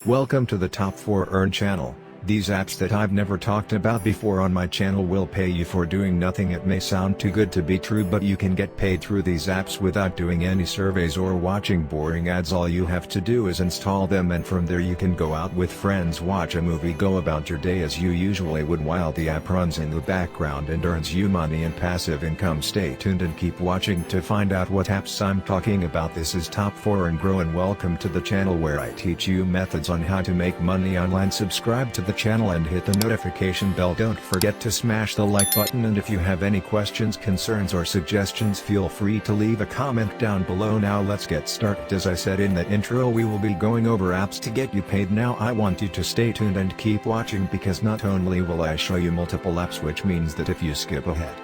Welcome to the Top 4 Earn channel. These apps that I've never talked about before on my channel will pay you for doing nothing. It may sound too good to be true, but you can get paid through these apps without doing any surveys or watching boring ads. All you have to do is install them, and from there you can go out with friends, watch a movie, go about your day as you usually would while the app runs in the background and earns you money and passive income. Stay tuned and keep watching to find out what apps I'm talking about. This is Top 4 Earn Grow, and welcome to the channel where I teach you methods on how to make money online. Subscribe to the channel and hit the notification bell. Don't forget to smash the like button, and if you have any questions, concerns or suggestions, feel free to leave a comment down below. Now let's get started. As I said in the intro, we will be going over apps to get you paid. Now I want you to stay tuned and keep watching, because not only will I show you multiple apps, which means that if you skip ahead,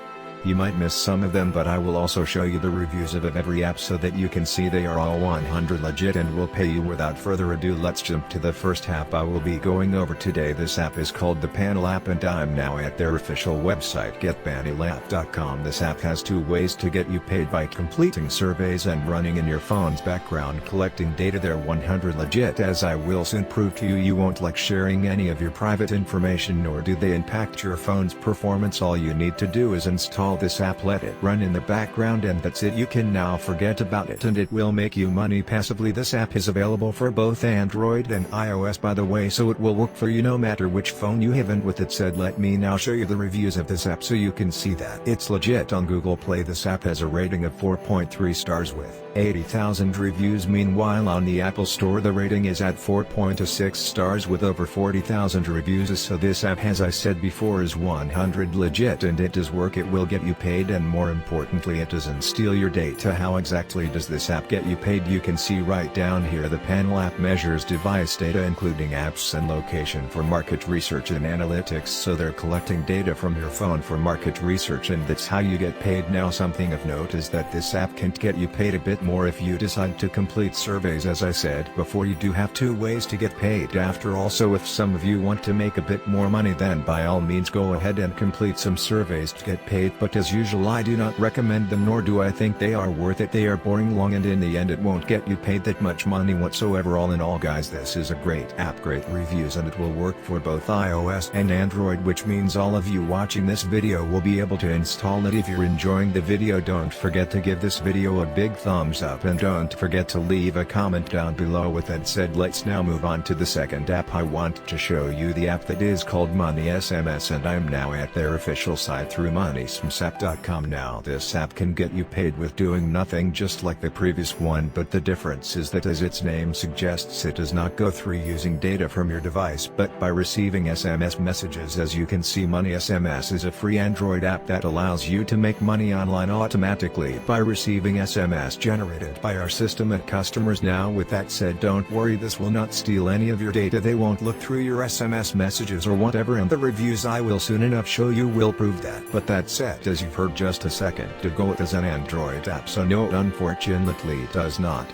you might miss some of them, but I will also show you the reviews of every app so that you can see they are all 100 legit and will pay you. Without further ado, let's jump to the first app I will be going over today. This app is called the Panel app, and I'm now at their official website, getpanelapp.com. This app has two ways to get you paid: by completing surveys and running in your phone's background collecting data. They're 100 legit, as I will soon prove to you. You won't like sharing any of your private information, nor do they impact your phone's performance. All you need to do is install this app, let it run in the background, and that's it. You can now forget about it, and it will make you money passively. This app is available for both Android and iOS, by the way, so it will work for you no matter which phone you have. And with it said, let me now show you the reviews of this app so you can see that it's legit. On Google Play, this app has a rating of 4.3 stars with 80,000 reviews. Meanwhile, on the Apple Store, the rating is at 4.6 stars with over 40,000 reviews. So this app, as I said before, is 100 legit, and it does work. It will get you paid, and more importantly, it doesn't steal your data. How exactly does this app get you paid? You can see right down here. The Panel app measures device data, including apps and location, for market research and analytics. So they're collecting data from your phone for market research, and that's how you get paid. Now, something of note is that this app can get you paid a bit more if you decide to complete surveys. As I said before, you do have two ways to get paid after all. So if some of you want to make a bit more money, then by all means go ahead and complete some surveys to get paid. But as usual, I do not recommend them, nor do I think they are worth it. They are boring, long, and in the end it won't get you paid that much money whatsoever. All in all, guys, this is a great app, great reviews, and it will work for both iOS and Android, which means all of you watching this video will be able to install it. If you're enjoying the video, don't forget to give this video a big thumbs up, and don't forget to leave a comment down below. With that said, let's now move on to the second app I want to show you. The app that is called Money SMS, and I'm now at their official site through moneysmsapp.com. Now this app can get you paid with doing nothing, just like the previous one, but the difference is that, as its name suggests, it does not go through using data from your device, but by receiving SMS messages. As you can see, Money SMS is a free Android app that allows you to make money online automatically by receiving SMS generated by our system at customers. Now with that said, don't worry, this will not steal any of your data. They won't look through your SMS messages or whatever, and the reviews I will soon enough show you will prove that. But that said, as you've heard just a second ago, it is an Android app, so no, unfortunately it does not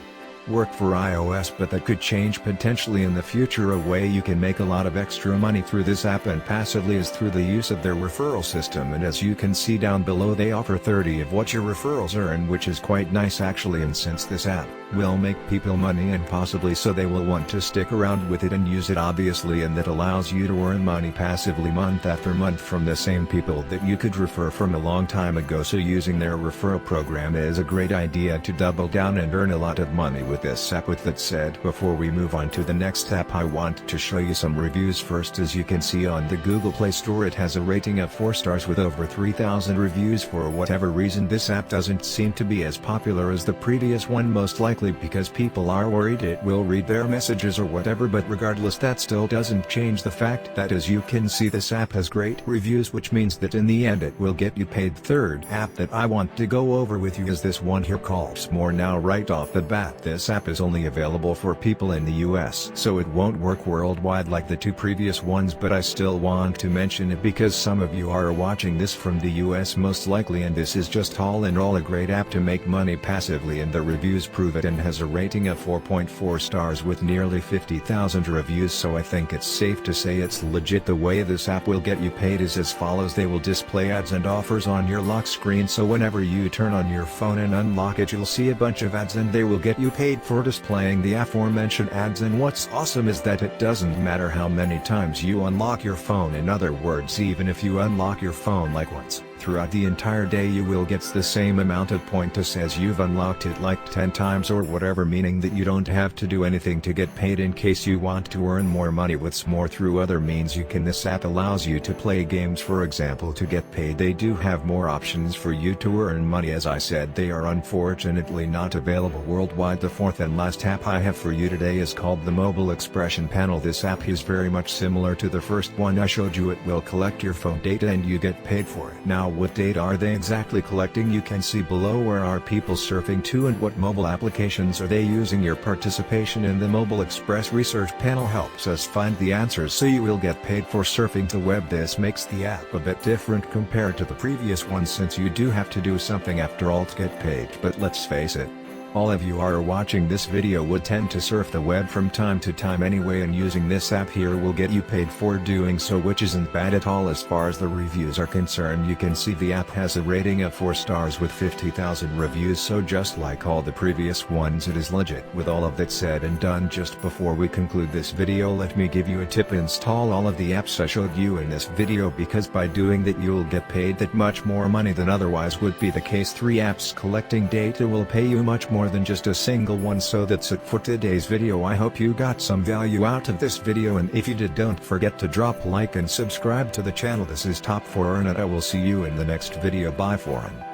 work for iOS, but that could change potentially in the future. A way you can make a lot of extra money through this app and passively is through the use of their referral system, and as you can see down below, they offer 30 of what your referrals earn, which is quite nice actually. And since this app will make people money, and possibly so, they will want to stick around with it and use it obviously, and that allows you to earn money passively month after month from the same people that you could refer from a long time ago. So using their referral program is a great idea to double down and earn a lot of money with this app. With that said, before we move on to the next app, I want to show you some reviews first. As you can see, on the Google Play Store, it has a rating of 4 stars with over 3,000 reviews. For whatever reason, this app doesn't seem to be as popular as the previous one, most likely because people are worried it will read their messages or whatever. But regardless, that still doesn't change the fact that, as you can see, this app has great reviews, which means that in the end it will get you paid. Third app that I want to go over with you is this one here called Soar. Now right off the bat, this app is only available for people in the US, so it won't work worldwide like the two previous ones, but I still want to mention it because some of you are watching this from the US most likely, and this is just all in all a great app to make money passively, and the reviews prove it, and has a rating of 4.4 stars with nearly 50,000 reviews. So I think it's safe to say it's legit. The way this app will get you paid is as follows: they will display ads and offers on your lock screen, so whenever you turn on your phone and unlock it, you'll see a bunch of ads, and they will get you paid paid for displaying the aforementioned ads, and what's awesome is that it doesn't matter how many times you unlock your phone. In other words, even if you unlock your phone like once, throughout the entire day you will get the same amount of points as you've unlocked it like 10 times or whatever, meaning that you don't have to do anything to get paid in case you want to earn more money with more through other means you can. This app allows you to play games, for example, to get paid. They do have more options for you to earn money. As I said, they are unfortunately not available worldwide. The fourth and last app I have for you today is called the Mobile Expression Panel. This app is very much similar to the first one I showed you. It will collect your phone data and you get paid for it. Now, what data are they exactly collecting? You can see below where are people surfing to and what mobile applications are they using. Your participation in the Mobile Express Research Panel helps us find the answers, so you will get paid for surfing the web. This makes the app a bit different compared to the previous one, since you do have to do something after all to get paid. But let's face it, all of you are watching this video would tend to surf the web from time to time anyway, and using this app here will get you paid for doing so, which isn't bad at all. As far as the reviews are concerned, you can see the app has a rating of 4 stars with 50,000 reviews, so just like all the previous ones, it is legit. With all of that said and done, just before we conclude this video, let me give you a tip. Install all of the apps I showed you in this video, because by doing that you'll get paid that much more money than otherwise would be the case. 3 apps collecting data will pay you much more than just a single one. So that's it for today's video. I hope you got some value out of this video, and if you did, don't forget to drop a like and subscribe to the channel. This is Top 4 Earn It. I will see you in the next video. Bye for now.